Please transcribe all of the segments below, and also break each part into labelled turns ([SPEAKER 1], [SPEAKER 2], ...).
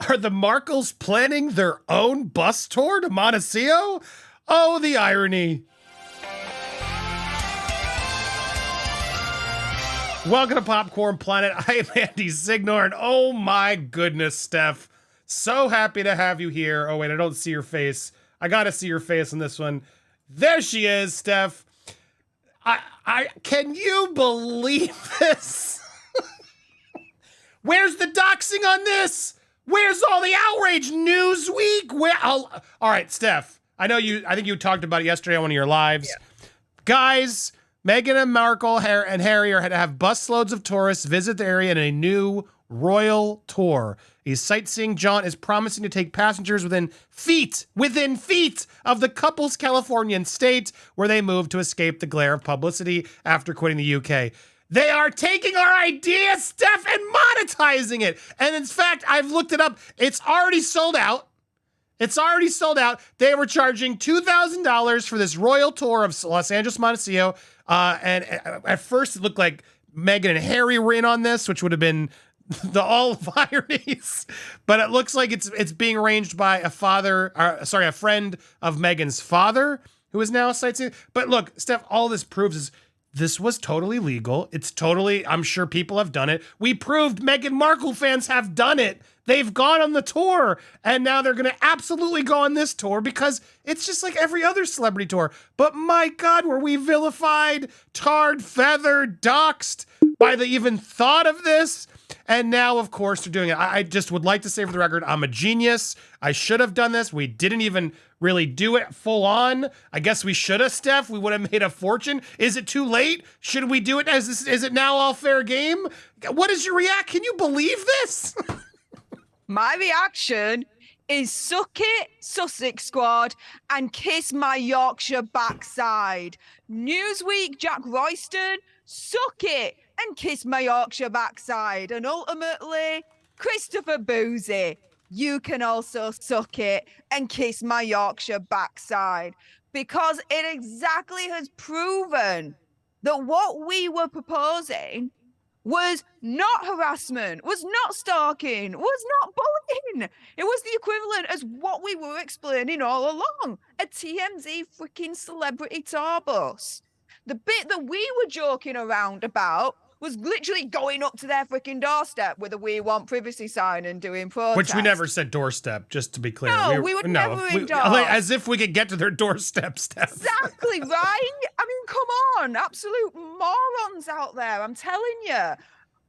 [SPEAKER 1] Are the Markles planning their own bus tour to Montecito? Oh, the irony. Welcome to Popcorn Planet. I am Andy Signor, and oh my goodness, Steph. So happy to have you here. Oh wait, I don't see your face. I gotta see your face on this one. There she is, Steph. I can you believe this? Where's the doxing on this? Where's all the outrage? Newsweek? All right, Steph. I think you talked about it yesterday on one of your lives. Yeah. Guys, Meghan Markle and Harry are to have busloads of tourists visit the area in a new royal tour. A sightseeing jaunt is promising to take passengers within feet of the couple's Californian estate, where they moved to escape the glare of publicity after quitting the UK. They are taking our idea, Steph, and monetizing it. And in fact, I've looked it up. It's already sold out. They were charging $2,000 for this royal tour of Los Angeles Montecito. And at first it looked like Meghan and Harry were in on this, which would have been all of ironies. But it looks like it's being arranged by a friend of Meghan's father, who is now sightseeing. But look, Steph, all this proves is this was totally legal. It's totally, I'm sure people have done it. We proved Meghan Markle fans have done it. They've gone on the tour, and now they're going to absolutely go on this tour because it's just like every other celebrity tour. But my God, were we vilified, tarred, feathered, doxxed by the even thought of this? And now, of course, they're doing it. I just would like to say for the record, I'm a genius. I should have done this. We didn't even really do it full on. I guess we should have, Steph. We would have made a fortune. Is it too late? Should we do it? Is it now all fair game? What is your react? Can you believe this?
[SPEAKER 2] My reaction is suck it, Sussex squad, and kiss my Yorkshire backside. Newsweek, Jack Royston, suck it and kiss my Yorkshire backside. And ultimately, Christopher Boozy, you can also suck it and kiss my Yorkshire backside, because it exactly has proven that what we were proposing was not harassment, was not stalking, was not bullying. It was the equivalent as what we were explaining all along, a TMZ freaking celebrity tour bus. The bit that we were joking around about was literally going up to their freaking doorstep with a "We Want Privacy" sign and doing protests.
[SPEAKER 1] Which we never said doorstep, just to be clear.
[SPEAKER 2] No, we would never endorse.
[SPEAKER 1] Like, as if we could get to their doorstep, Steph.
[SPEAKER 2] Exactly, right? I mean, come on. Absolute morons out there, I'm telling you.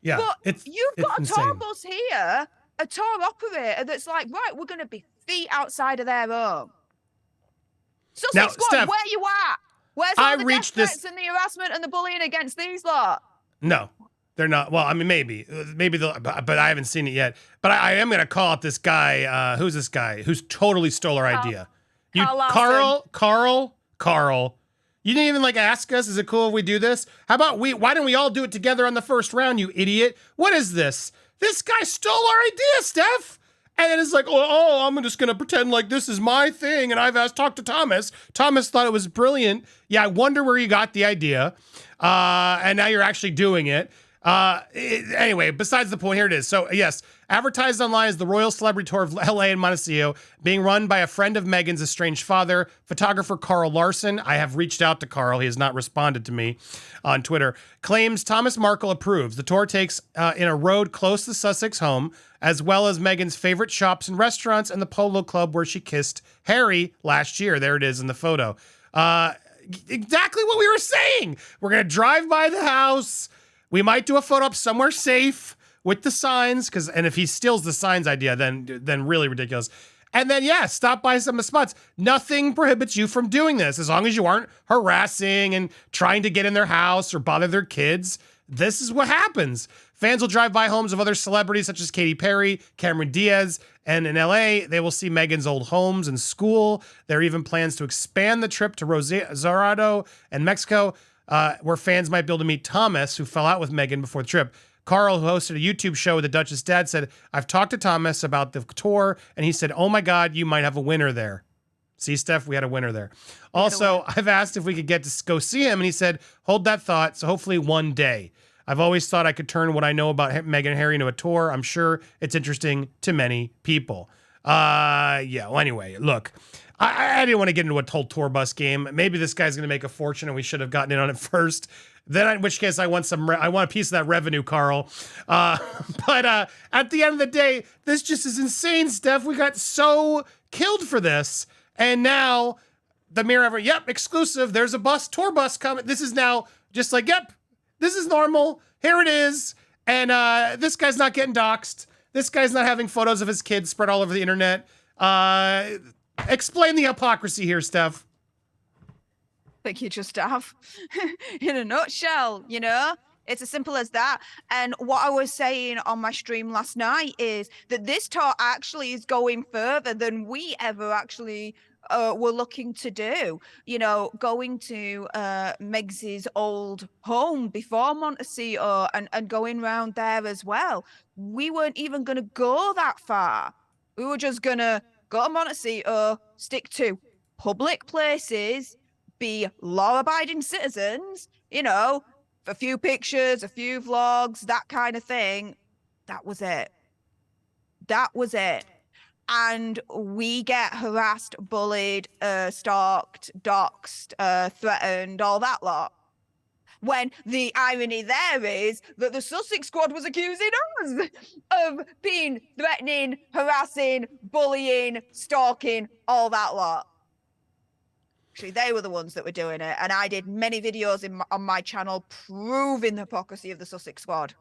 [SPEAKER 1] Yeah,
[SPEAKER 2] but you've got a tour bus here, a tour operator that's like, right, we're going to be feet outside of their home. Sussex squad, Steph, where you at? Where's all the death threats and the harassment and the bullying against these lot?
[SPEAKER 1] No, they're not. Well, I mean, maybe but I haven't seen it yet. But I am going to call out this guy. Who's this guy? Who's totally stole our idea? Carl. You didn't even ask us, is it cool if we do this? How about why don't we all do it together on the first round, you idiot? What is this? This guy stole our idea, Steph. And then it's like, oh, I'm just going to pretend like this is my thing. And I've talked to Thomas. Thomas thought it was brilliant. Yeah, I wonder where you got the idea. And now you're actually doing it. Anyway, besides the point, here it is. So yes, advertised online as the Royal Celebrity Tour of LA and Montecito, being run by a friend of Meghan's estranged father, photographer Carl Larson. I have reached out to Carl. He has not responded to me on Twitter. Claims Thomas Markle approves. The tour takes in a road close to Sussex home, as well as Meghan's favorite shops and restaurants and the polo club where she kissed Harry last year. There it is in the photo. Exactly what we were saying. We're going to drive by the house. We might do a photo up somewhere safe with the signs, and if he steals the signs idea, then really ridiculous. And then, yeah, stop by some of the spots. Nothing prohibits you from doing this, as long as you aren't harassing and trying to get in their house or bother their kids. This is what happens. Fans will drive by homes of other celebrities such as Katy Perry, Cameron Diaz, and in LA, they will see Meghan's old homes and school. There are even plans to expand the trip to Rosarito and Mexico, where fans might be able to meet Thomas, who fell out with Meghan before the trip. Carl, who hosted a YouTube show with the Duchess' dad, said, I've talked to Thomas about the tour, and he said, oh my God, you might have a winner there. See, Steph, we had a winner there. Also, I've asked if we could get to go see him, and he said, hold that thought, so hopefully one day. I've always thought I could turn what I know about Meghan and Harry into a tour. I'm sure it's interesting to many people. Yeah, well, anyway, look, I didn't want to get into a whole tour bus game. Maybe this guy's going to make a fortune and we should have gotten in on it first. Then, in which case, I want a piece of that revenue, Carl. But at the end of the day, this just is insane, Steph. We got so killed for this, and now the Mirror, yep, exclusive. There's a tour bus coming. This is now just like, yep, this is normal. Here it is, and this guy's not getting doxxed. This guy's not having photos of his kids spread all over the internet. Explain the hypocrisy here, Steph.
[SPEAKER 2] Thank you, just have. In a nutshell, it's as simple as that. And what I was saying on my stream last night is that this tour actually is going further than we ever actually were looking to do. Going to Meg's old home before Montecito and going around there as well. We weren't even going to go that far. We were just going to go to Montecito, stick to public places, be law-abiding citizens, a few pictures, a few vlogs, that kind of thing. That was it. And we get harassed, bullied, stalked, doxxed, threatened, all that lot. When the irony there is that the Sussex squad was accusing us of being threatening, harassing, bullying, stalking, all that lot. Actually, they were the ones that were doing it. And I did many videos on my channel proving the hypocrisy of the Sussex squad.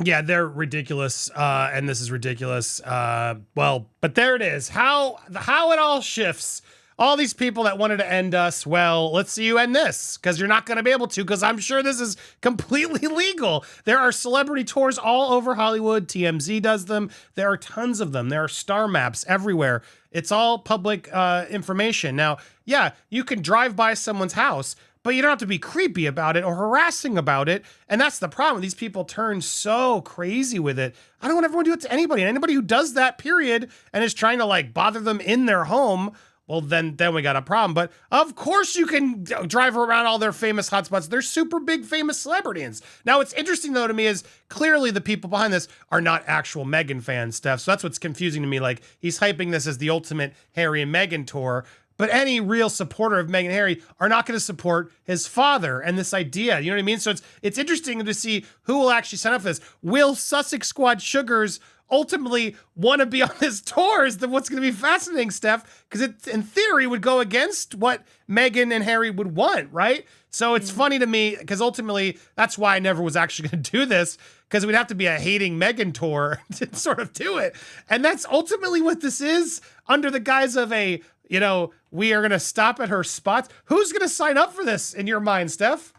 [SPEAKER 1] Yeah, they're ridiculous. And this is ridiculous. But there it is. How it all shifts. All these people that wanted to end us, well, let's see you end this, because you're not going to be able to, because I'm sure this is completely legal. There are celebrity tours all over Hollywood. TMZ does them. There are tons of them. There are star maps everywhere. It's all public information. Now, yeah, you can drive by someone's house, but you don't have to be creepy about it or harassing about it. And that's the problem. These people turn so crazy with it. I don't want everyone to do it to anybody. And anybody who does that, period, and is trying to bother them in their home, well, then we got a problem. But of course you can drive around all their famous hotspots. They're super big famous celebrities. Now, what's interesting, though, to me is clearly the people behind this are not actual Meghan fans, Steph. So that's what's confusing to me. He's hyping this as the ultimate Harry and Meghan tour. But any real supporter of Meghan and Harry are not going to support his father and this idea. You know what I mean? So it's interesting to see who will actually sign up for this. Will Sussex Squad Sugars ultimately want to be on this tour is what's going to be fascinating, Steph, because it, in theory, would go against what Meghan and Harry would want, right? So it's funny to me, because ultimately, that's why I never was actually going to do this, because it would have to be a hating Meghan tour to sort of do it. And that's ultimately what this is, under the guise of we are going to stop at her spots. Who's going to sign up for this, in your mind, Steph?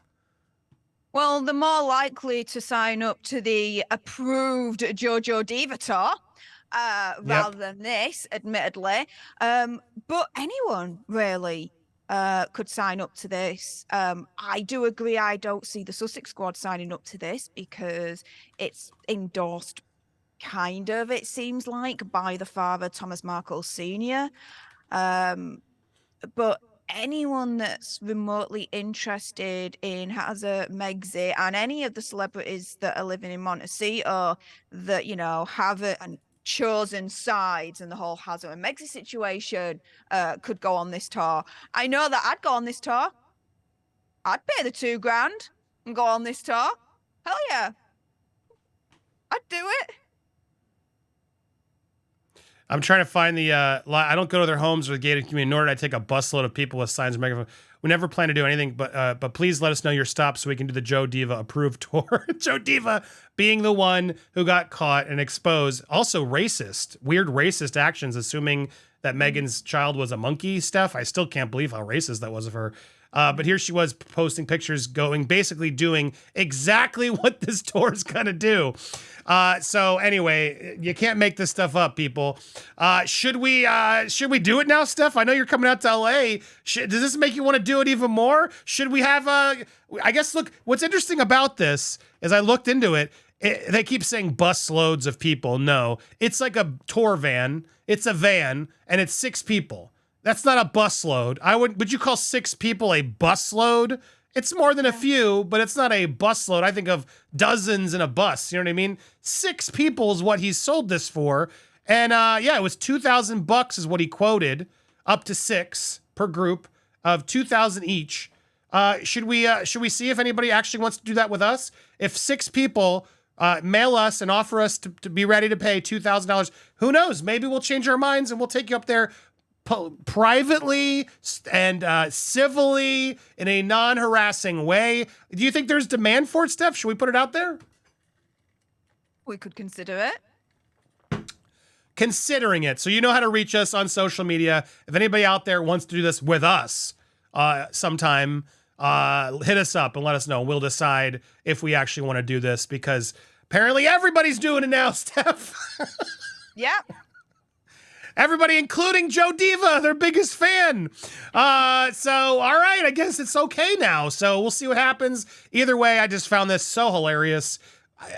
[SPEAKER 2] Well, the more likely to sign up to the approved JoJo Diva tour, rather than this, admittedly. But anyone really could sign up to this. I do agree. I don't see the Sussex squad signing up to this because it's endorsed, kind of, it seems like, by the father, Thomas Markle Sr. But anyone that's remotely interested in Hazard, Megxit, and any of the celebrities that are living in Montecito that, haven't chosen sides in the whole Hazard and Megxit situation could go on this tour. I know that I'd go on this tour. I'd pay the $2,000 and go on this tour. Hell yeah. I'd do it.
[SPEAKER 1] I'm trying to find the, I don't go to their homes or the gated community, nor did I take a busload of people with signs and megaphone. We never plan to do anything, but please let us know your stops so we can do the Joe Diva approved tour. Joe Diva being the one who got caught and exposed. Also racist, weird racist actions, assuming that Meghan's child was a monkey, Steph. I still can't believe how racist that was of her. But here she was posting pictures basically doing exactly what this tour is going to do. So anyway, you can't make this stuff up, people. Should we do it now, Steph? I know you're coming out to LA. Does this make you want to do it even more? Should we have I guess, look, what's interesting about this is I looked into it. They keep saying bus loads of people. No, it's like a tour van. It's a van and it's 6 people. That's not a busload. Would you call 6 people a busload? It's more than a few, but it's not a busload. I think of dozens in a bus. You know what I mean? 6 people is what he sold this for. And yeah, it was $2,000 is what he quoted, up to 6 per group of 2,000 each. Should we see if anybody actually wants to do that with us? If 6 people mail us and offer us to be ready to pay $2,000, who knows? Maybe we'll change our minds and we'll take you up there privately and civilly in a non-harassing way. Do you think there's demand for it, Steph? Should we put it out there?
[SPEAKER 2] We could consider it.
[SPEAKER 1] Considering it. So you know how to reach us on social media. If anybody out there wants to do this with us sometime, hit us up and let us know. We'll decide if we actually want to do this, because apparently everybody's doing it now, Steph.
[SPEAKER 2] Yeah.
[SPEAKER 1] Everybody, including Joe Diva, their biggest fan. So, all right, I guess it's okay now. So we'll see what happens. Either way, I just found this so hilarious.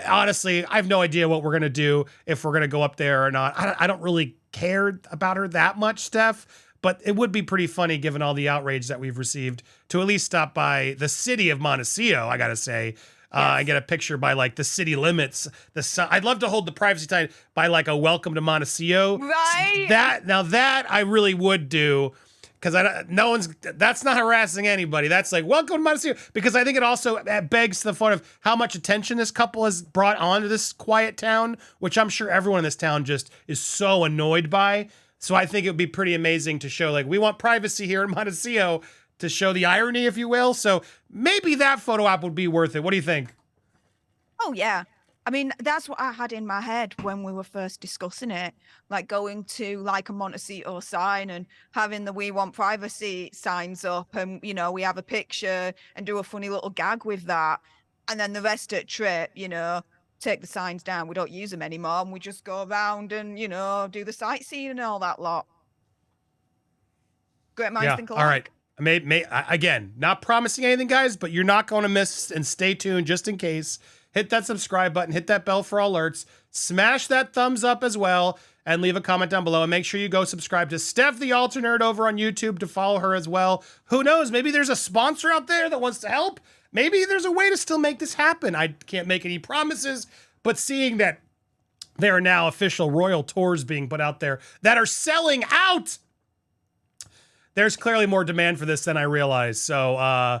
[SPEAKER 1] Honestly, I have no idea what we're going to do, if we're going to go up there or not. I don't really care about her that much, Steph, but it would be pretty funny given all the outrage that we've received to at least stop by the city of Montecito, I got to say. And get a picture by like the city limits. I'd love to hold the privacy sign by like a welcome to Montecito.
[SPEAKER 2] Right.
[SPEAKER 1] That I really would do, because that's not harassing anybody. That's like welcome to Montecito, because I think it also begs to the point of how much attention this couple has brought onto this quiet town, which I'm sure everyone in this town just is so annoyed by. So I think it would be pretty amazing to show like we want privacy here in Montecito, to show the irony, if you will. So maybe that photo op would be worth it. What do you think?
[SPEAKER 2] Oh, yeah. I mean, that's what I had in my head when we were first discussing it, like going to like a Montecito sign and having the "We Want Privacy" signs up, and, you know, we have a picture and do a funny little gag with that. And then the rest of the trip, you know, take the signs down. We don't use them anymore, and we just go around and, you know, do the sightseeing and all that lot. Great minds think alike.
[SPEAKER 1] All right. Again, not promising anything, guys, but you're not going to miss, and stay tuned just in case. Hit that subscribe button, hit that bell for alerts, smash that thumbs up as well, and leave a comment down below. And make sure you go subscribe to Steph the Alter Nerd over on YouTube to follow her as well. Who knows? Maybe there's a sponsor out there that wants to help. Maybe there's a way to still make this happen. I can't make any promises, but seeing that there are now official royal tours being put out there that are selling out, there's clearly more demand for this than I realized. So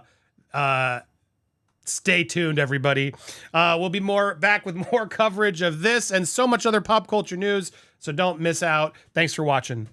[SPEAKER 1] stay tuned, everybody. We'll be back with more coverage of this and so much other pop culture news, so don't miss out. Thanks for watching.